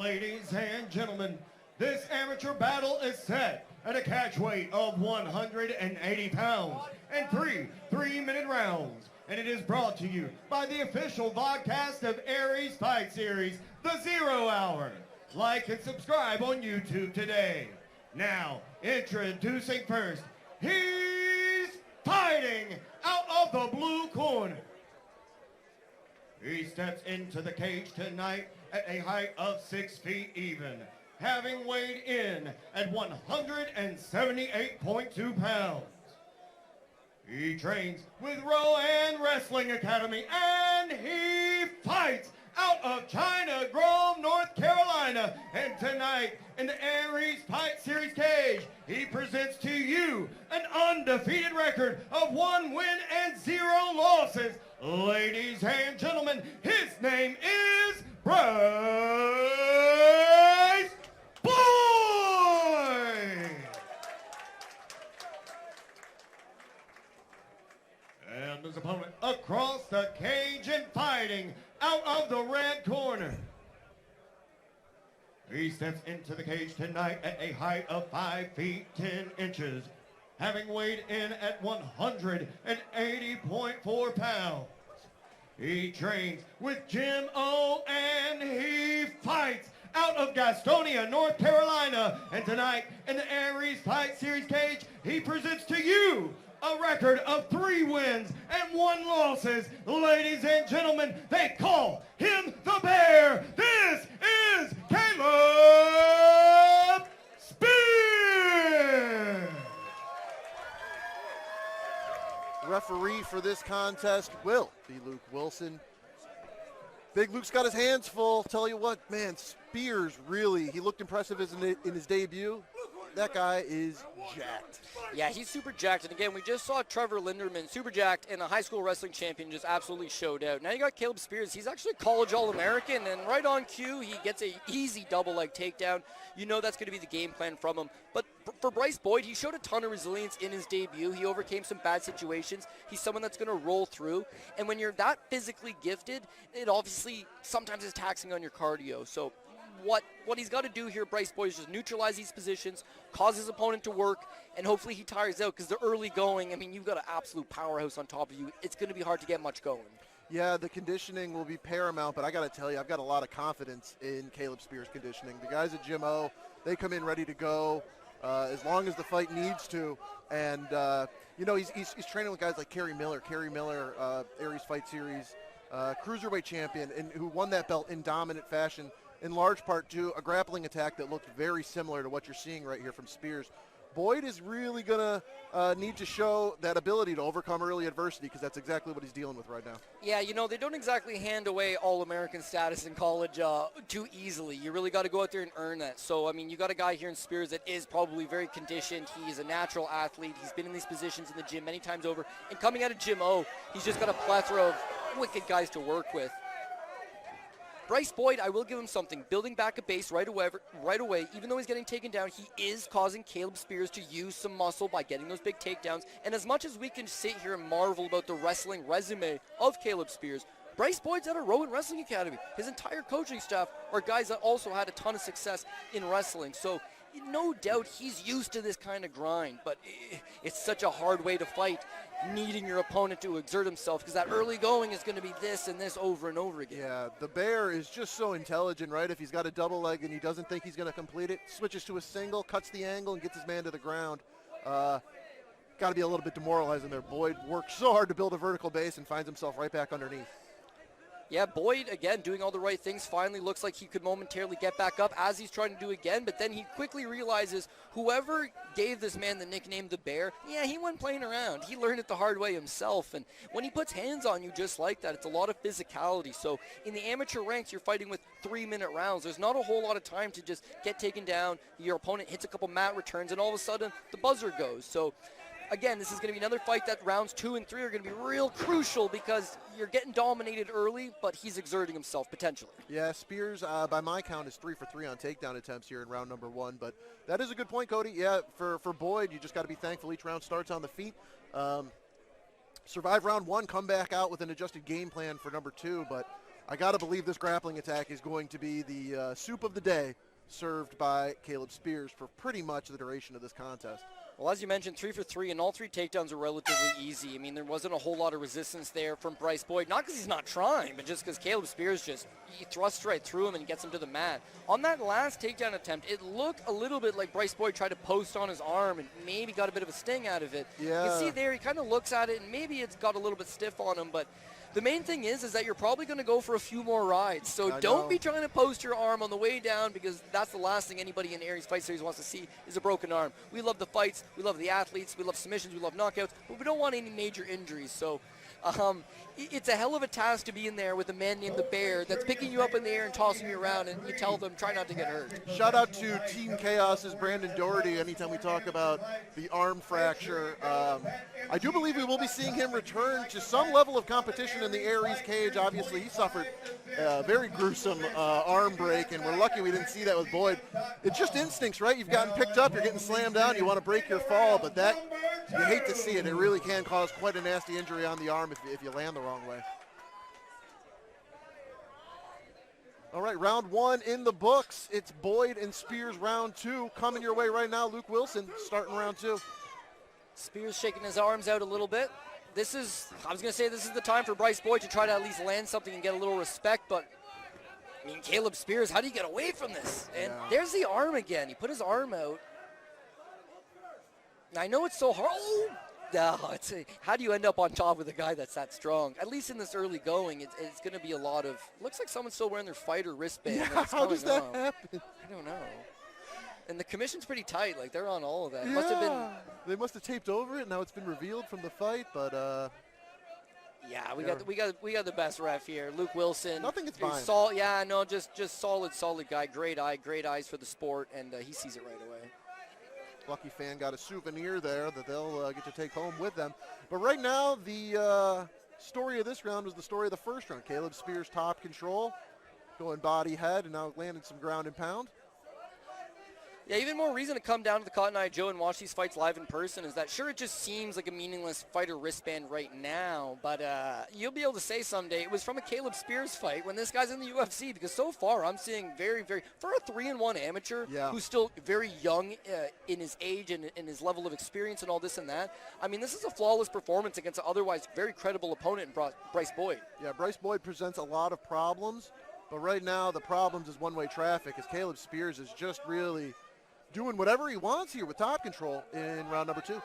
Ladies and gentlemen, this amateur battle is set at a catch weight of 180 pounds and three-minute rounds. And it is brought to you by the official vodcast of Aries Fight Series, The 0 Hour. Like and subscribe on YouTube today. Now, introducing first, he's fighting out of the blue corner. He steps into the cage tonight at a height of 6 feet even, having weighed in at 178.2 pounds. He trains with Rowan Wrestling Academy, and he fights out of China Grove, North Carolina. And tonight, in the Aries Fight Series cage, he presents to you an undefeated record of 1 win and 0 losses. Ladies and gentlemen, his name is Bryce Boy! And his opponent across the cage and fighting out of the red corner. He steps into the cage tonight at a height of 5 feet 10 inches, having weighed in at 180.4 pounds. He trains with Jim O, and he fights out of Gastonia, North Carolina. And tonight, in the Aries Fight Series cage, he presents to you a record of 3 wins and 1 losses. Ladies and gentlemen, they call him the Bear. This is Caleb Spears. Referee for this contest will be Luke Wilson. Big Luke's got his hands full. Tell you what, man, Spears really, he looked impressive in his debut. That guy is jacked. Yeah, he's super jacked. And again, we just saw Trevor Linderman, super jacked, and a high school wrestling champion just absolutely showed out. Now you got Caleb Spears. He's actually a college All-American, and right on cue, he gets a easy double leg takedown. You know that's going to be the game plan from him. But for Bryce Boyd, he showed a ton of resilience in his debut. He overcame some bad situations. He's someone that's going to roll through. And when you're that physically gifted, it obviously sometimes is taxing on your cardio. So what he's got to do here, Bryce Boyd, is just neutralize these positions, cause his opponent to work, and hopefully he tires out, because the early going, I mean, you've got an absolute powerhouse on top of you. It's going to be hard to get much going. Yeah, the conditioning will be paramount, but I got to tell you, I've got a lot of confidence in Caleb Spears' conditioning. The guys at Jim O, they come in ready to go as long as the fight needs to. And, you know, he's training with guys like Kerry Miller, Aries Fight Series cruiserweight champion, and who won that belt in dominant fashion, in large part to a grappling attack that looked very similar to what you're seeing right here from Spears. Boyd is really going to need to show that ability to overcome early adversity, because that's exactly what he's dealing with right now. Yeah, you know, they don't exactly hand away All-American status in college too easily. You really got to go out there and earn that. So, I mean, you got a guy here in Spears that is probably very conditioned. He's a natural athlete. He's been in these positions in the gym many times over. And coming out of Jim O, he's just got a plethora of wicked guys to work with. Bryce Boyd, I will give him something. Building back a base right away, even though he's getting taken down, he is causing Caleb Spears to use some muscle by getting those big takedowns. And as much as we can sit here and marvel about the wrestling resume of Caleb Spears, Bryce Boyd's at a Rowan Wrestling Academy. His entire coaching staff are guys that also had a ton of success in wrestling. So no doubt he's used to this kind of grind, but it's such a hard way to fight, needing your opponent to exert himself, because that early going is going to be this and this over and over again. Yeah, the Bear is just so intelligent, right? If he's got a double leg and he doesn't think he's going to complete it, switches to a single, cuts the angle, and gets his man to the ground. Got to be a little bit demoralizing there. Boyd works so hard to build a vertical base and finds himself right back underneath. Yeah, Boyd, again, doing all the right things, finally looks like he could momentarily get back up as he's trying to do again, but then he quickly realizes whoever gave this man the nickname the Bear, yeah, he wasn't playing around. He learned it the hard way himself, and when he puts hands on you just like that, it's a lot of physicality. So in the amateur ranks, you're fighting with 3-minute rounds. There's not a whole lot of time to just get taken down. Your opponent hits a couple mat returns, and all of a sudden, the buzzer goes. So again, this is going to be another fight that rounds 2 and 3 are going to be real crucial, because you're getting dominated early, but he's exerting himself potentially. Yeah, Spears, by my count, is 3 for 3 on takedown attempts here in round number 1. But that is a good point, Cody. Yeah, for Boyd, you just got to be thankful each round starts on the feet. Survive round 1, come back out with an adjusted game plan for number 2. But I got to believe this grappling attack is going to be the soup of the day served by Caleb Spears for pretty much the duration of this contest. Well, as you mentioned, 3 for 3, and all 3 takedowns are relatively easy. I mean, there wasn't a whole lot of resistance there from Bryce Boyd, not because he's not trying, but just because Caleb Spears he thrusts right through him and gets him to the mat. On that last takedown attempt, it looked a little bit like Bryce Boyd tried to post on his arm and maybe got a bit of a sting out of it. Yeah. You can see there, he kind of looks at it, and maybe it's got a little bit stiff on him, but the main thing is that you're probably going to go for a few more rides. So don't be trying to post your arm on the way down, because that's the last thing anybody in Aries Fight Series wants to see is a broken arm. We love the fights. We love the athletes. We love submissions. We love knockouts. But we don't want any major injuries. So it's a hell of a task to be in there with a man named the Bear that's picking you up in the air and tossing you around, and you tell them, try not to get hurt. Shout out to Team Chaos's Brandon Doherty anytime we talk about the arm fracture. I do believe we will be seeing him return to some level of competition in the Aries cage. Obviously, he suffered a very gruesome arm break, and we're lucky we didn't see that with Boyd. It's just instincts, right? You've gotten picked up, you're getting slammed down, you want to break your fall, but that, you hate to see it. It really can cause quite a nasty injury on the arm if you land the wrong way. All right, round 1 in the books. It's Boyd and Spears round 2. Coming your way right now, Luke Wilson starting round 2. Spears shaking his arms out a little bit. I was going to say this is the time for Bryce Boyd to try to at least land something and get a little respect, but I mean, Caleb Spears, how do you get away from this? And there's the arm again. He put his arm out. I know it's so hard. Oh! No, how do you end up on top with a guy that's that strong? At least in this early going, it's going to be a lot of, looks like someone's still wearing their fighter wristband. Yeah, how does that happen? I don't know. And the commission's pretty tight. Like, they're on all of that. Yeah. Must have been. They must have taped over it. Now it's been revealed from the fight, but yeah, we got the best ref here, Luke Wilson. Nothing is fine. Just solid guy. Great eyes for the sport, and he sees it right away. Lucky fan got a souvenir there that they'll get to take home with them. But right now, the story of this round was the story of the first round. Caleb Spears top control, going body head, and now landing some ground and pound. Yeah, even more reason to come down to the Cotton Eye Joe and watch these fights live in person is that, sure, it just seems like a meaningless fighter wristband right now, but you'll be able to say someday it was from a Caleb Spears fight when this guy's in the UFC, because so far I'm seeing very, for a 3-1 amateur who's still very young in his age and in his level of experience and all this and that, I mean, this is a flawless performance against an otherwise very credible opponent in Bryce Boyd. Yeah, Bryce Boyd presents a lot of problems, but right now the problems is one-way traffic, as Caleb Spears is just really doing whatever he wants here with top control in round number 2.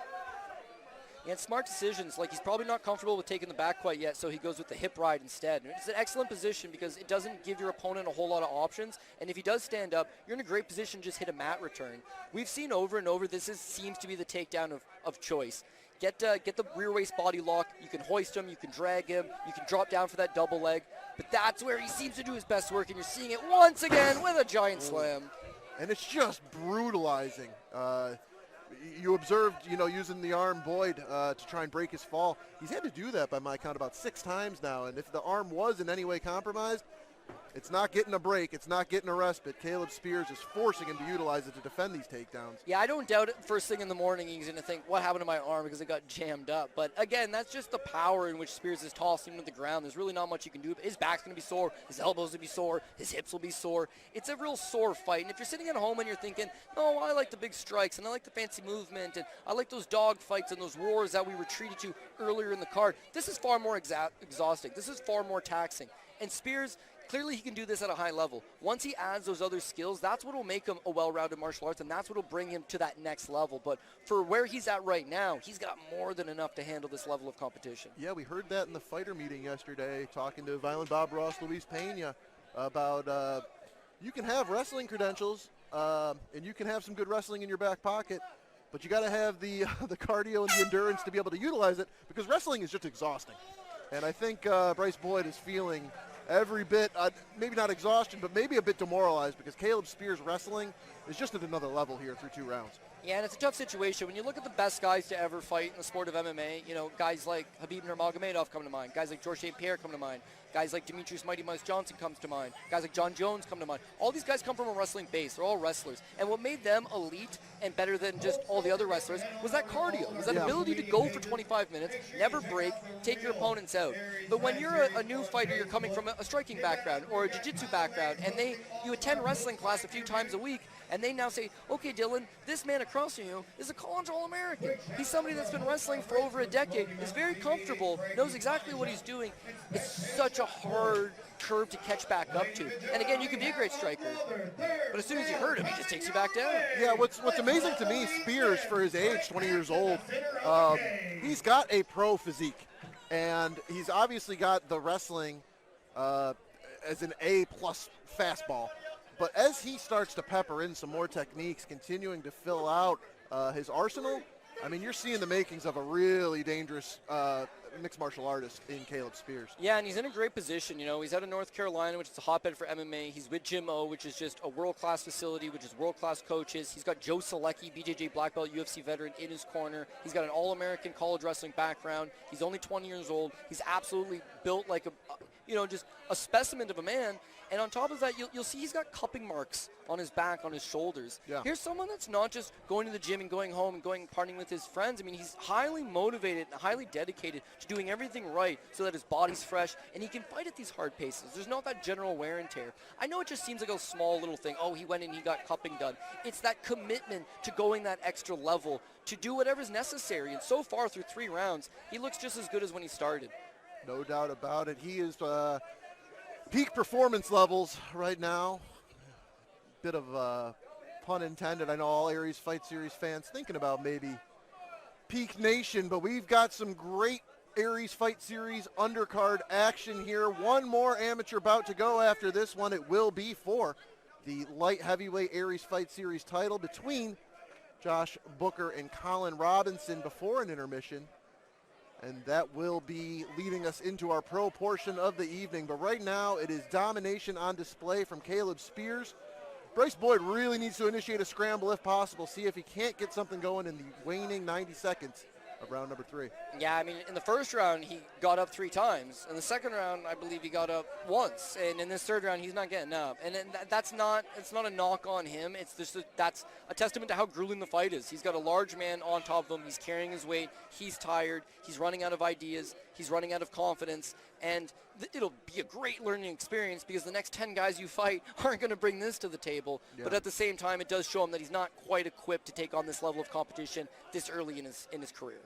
Yeah, smart decisions. Like, he's probably not comfortable with taking the back quite yet, so he goes with the hip ride instead. And it's an excellent position because it doesn't give your opponent a whole lot of options. And if he does stand up, you're in a great position to just hit a mat return. We've seen over and over seems to be the takedown of choice. Get the rear waist body lock. You can hoist him. You can drag him. You can drop down for that double leg. But that's where he seems to do his best work, and you're seeing it once again with a giant slam. And it's just brutalizing. You observed, using the arm Boyd to try and break his fall. He's had to do that by my count about 6 times now. And if the arm was in any way compromised, it's not getting a break. It's not getting a respite. Caleb Spears is forcing him to utilize it to defend these takedowns. Yeah, I don't doubt it. First thing in the morning, he's going to think, what happened to my arm because it got jammed up? But again, that's just the power in which Spears is tossing him to the ground. There's really not much you can do. His back's going to be sore. His elbows will be sore. His hips will be sore. It's a real sore fight. And if you're sitting at home and you're thinking, no, I like the big strikes and I like the fancy movement and I like those dog fights and those wars that we retreated to earlier in the card, this is far more exhausting. This is far more taxing. And Spears, clearly he can do this at a high level. Once he adds those other skills, that's what will make him a well-rounded martial arts, and that's what will bring him to that next level. But for where he's at right now, he's got more than enough to handle this level of competition. Yeah, we heard that in the fighter meeting yesterday, talking to Violent Bob Ross, Luis Pena, about you can have wrestling credentials, and you can have some good wrestling in your back pocket, but you got to have the cardio and the endurance to be able to utilize it, because wrestling is just exhausting. And I think Bryce Boyd is feeling every bit, maybe not exhaustion, but maybe a bit demoralized, because Caleb Spears' wrestling is just at another level here through 2 rounds. Yeah, and it's a tough situation. When you look at the best guys to ever fight in the sport of MMA, guys like Khabib Nurmagomedov come to mind, guys like Georges St. Pierre come to mind. Guys like Demetrius Mighty Mouse Johnson comes to mind. Guys like John Jones come to mind. All these guys come from a wrestling base. They're all wrestlers. And what made them elite and better than just all the other wrestlers was that cardio, was that ability to go for 25 minutes, never break, take your opponents out. But when you're a new fighter, you're coming from a striking background or a jiu-jitsu background, and you attend wrestling class a few times a week, and they now say, okay, Dylan, this man across from you is a college All-American. He's somebody that's been wrestling for over a decade, is very comfortable, knows exactly what he's doing. It's such a hard curve to catch back up to. And again, you can be a great striker, but as soon as you hurt him, he just takes you back down. Yeah, what's amazing to me, Spears, for his age, 20 years old, he's got a pro physique, and he's obviously got the wrestling as an A-plus fastball. But as he starts to pepper in some more techniques, continuing to fill out his arsenal, I mean, you're seeing the makings of a really dangerous mixed martial artist in Caleb Spears. Yeah, and he's in a great position. You know, he's out of North Carolina, which is a hotbed for MMA. He's with Jim O, which is just a world-class facility, which is world-class coaches. He's got Joe Selecki, BJJ black belt UFC veteran, in his corner. He's got an all-American college wrestling background. He's only 20 years old. He's absolutely built like just a specimen of a man. And on top of that, you'll see he's got cupping marks on his back, on his shoulders. Yeah. Here's someone that's not just going to the gym and going home and going partying with his friends. I mean, he's highly motivated and highly dedicated to doing everything right so that his body's fresh and he can fight at these hard paces. There's not that general wear and tear. I know it just seems like a small little thing. Oh, he went and he got cupping done. It's that commitment to going that extra level to do whatever's necessary. And so far through 3 rounds, he looks just as good as when he started. No doubt about it. He is peak performance levels right now. Bit of pun intended. I know all Aries Fight Series fans thinking about maybe Peak Nation, but we've got some great Aries Fight Series undercard action here. One more amateur bout to go after this one. It will be for the light heavyweight Aries Fight Series title between Josh Booker and Colin Robinson before an intermission. And that will be leading us into our pro portion of the evening. But right now, it is domination on display from Caleb Spears. Bryce Boyd really needs to initiate a scramble if possible, see if he can't get something going in the waning 90 seconds of round number 3. Yeah, I mean, in the first round, he got up 3 times. In the second round, I believe he got up once. And in this third round, he's not getting up. And it's not a knock on him. It's just that's a testament to how grueling the fight is. He's got a large man on top of him. He's carrying his weight. He's tired. He's running out of ideas. He's running out of confidence. And it'll be a great learning experience because the next 10 guys you fight aren't going to bring this to the table. Yeah. But at the same time, it does show him that he's not quite equipped to take on this level of competition this early in his career.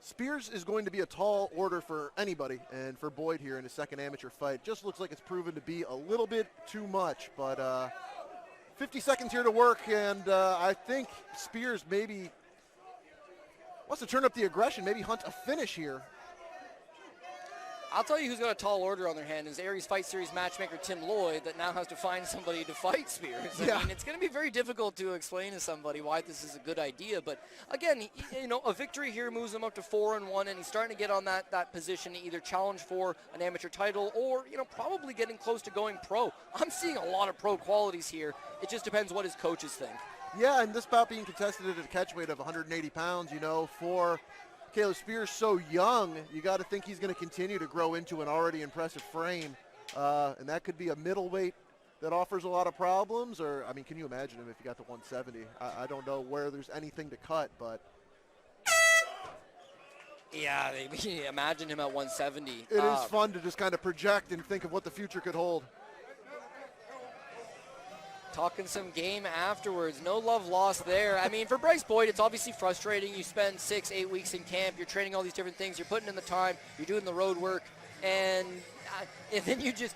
Spears is going to be a tall order for anybody, and for Boyd here in his second amateur fight. Just looks like it's proven to be a little bit too much, but 50 seconds here to work, and I think Spears maybe wants to turn up the aggression, maybe hunt a finish here. I'll tell you who's got a tall order on their hand is Aries Fight Series matchmaker Tim Lloyd that now has to find somebody to fight Spears. Yeah. I mean, it's going to be very difficult to explain to somebody why this is a good idea. But again, a victory here moves him up to 4-1, and he's starting to get on that position to either challenge for an amateur title or, probably getting close to going pro. I'm seeing a lot of pro qualities here. It just depends what his coaches think. Yeah, and this bout being contested at a catch weight of 180 pounds, for Caleb Spears so young, you got to think he's going to continue to grow into an already impressive frame, and that could be a middleweight that offers a lot of problems. Or, I mean, can you imagine him if he got to 170? I don't know where there's anything to cut, but yeah, imagine him at 170. It is fun to just kind of project and think of what the future could hold. Talking some game afterwards. No love lost there. I mean, for Bryce Boyd, it's obviously frustrating. You spend 6-8 weeks in camp. You're training all these different things. You're putting in the time. You're doing the road work. And then you just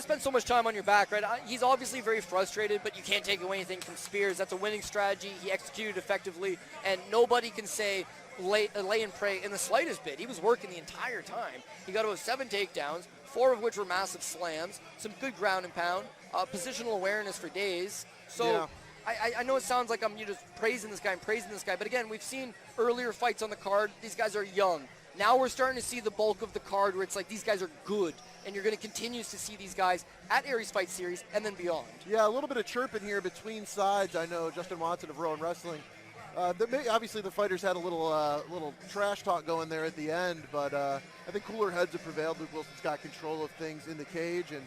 spend so much time on your back, right? He's obviously very frustrated, but you can't take away anything from Spears. That's a winning strategy. He executed effectively, and nobody can say lay and pray in the slightest bit. He was working the entire time. He got about 7 takedowns, 4 of which were massive slams, some good ground and pound, positional awareness for days. So yeah. I know it sounds like I'm just praising this guy, but again, we've seen earlier fights on the card. These guys are young. Now we're starting to see the bulk of the card where it's like these guys are good, and you're going to continue to see these guys at Aries Fight Series and then beyond. Yeah, a little bit of chirping here between sides. I know Justin Watson of Rowan Wrestling Obviously, the fighters had a little trash talk going there at the end, but I think cooler heads have prevailed. Luke Wilson's got control of things in the cage, and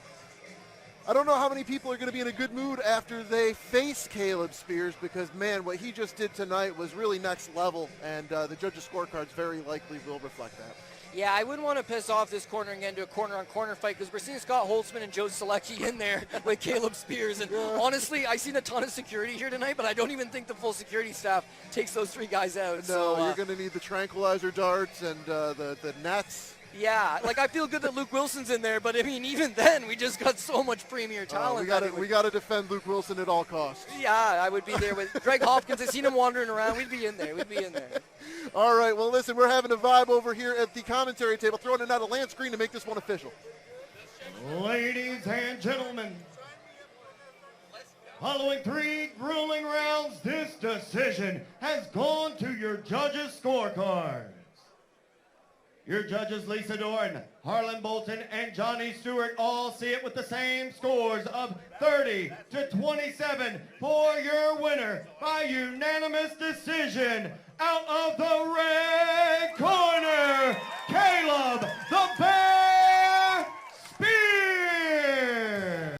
I don't know how many people are going to be in a good mood after they face Caleb Spears, because, man, what he just did tonight was really next level, and the judges' scorecards very likely will reflect that. Yeah, I wouldn't want to piss off this corner and get into a corner-on-corner fight, because we're seeing Scott Holtzman and Joe Selecki in there with Caleb Spears. And honestly, I've seen a ton of security here tonight, but I don't even think the full security staff takes those 3 guys out. No, so, you're going to need the tranquilizer darts and the nets. Yeah, like I feel good that Luke Wilson's in there, but I mean, even then, we just got so much premier talent. We got to defend Luke Wilson at all costs. Yeah, I would be there with Greg Hopkins. I've seen him wandering around. We'd be in there. All right, well, listen, we're having a vibe over here at the commentary table, throwing it out a Lance Green to make this one official. Ladies and gentlemen, following 3 grueling rounds, this decision has gone to your judges' scorecards. Your judges, Lisa Dorn, Harlan Bolton, and Johnny Stewart, all see it with the same scores of 30-27 for your winner by unanimous decision. Out of the red corner, Caleb the Bear